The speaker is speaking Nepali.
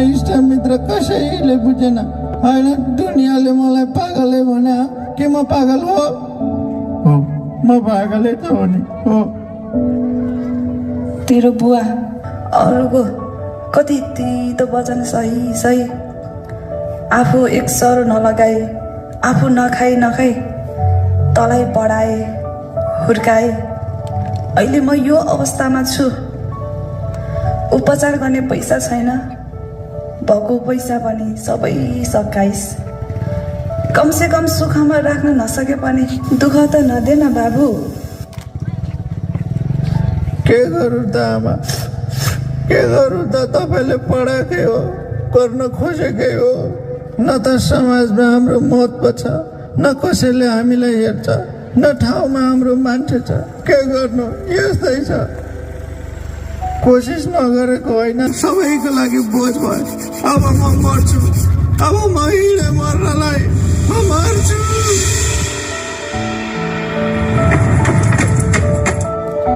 इष्टमित्र कसैले बुझेन। होइन, दुनियाँले मलाई पागलै भने के म पागल हो? म पागलै त हो नि। हो, तेरो बुवा अरूको कति त वचन सही सही, आफू एक सर नलगाए, आफू नखाई तलाई बढाए हुर्काए। अहिले म यो अवस्थामा छु, उपचार गर्ने पैसा छैन, भएको पैसा पनि सबै सकाइस। कमसे कम सुखमा राख्न नसके पनि दुःख त नदेन बाबु। के गरौँ त आमा, के गरौँ त? तपाईँले पढाएकै हो, गर्न खोजेकै हो। न त समाजमा हाम्रो महत्त्व छ, न कसैले हामीलाई हेर्छ, न ठाउँमा हाम्रो मान्छे छ। के गर्नु, यस्तै छ। कोसिस नगरेको होइन, सबैको लागि बोझ भयो। अब म मर्छु, अब म हिँडेँ मर्नलाई। म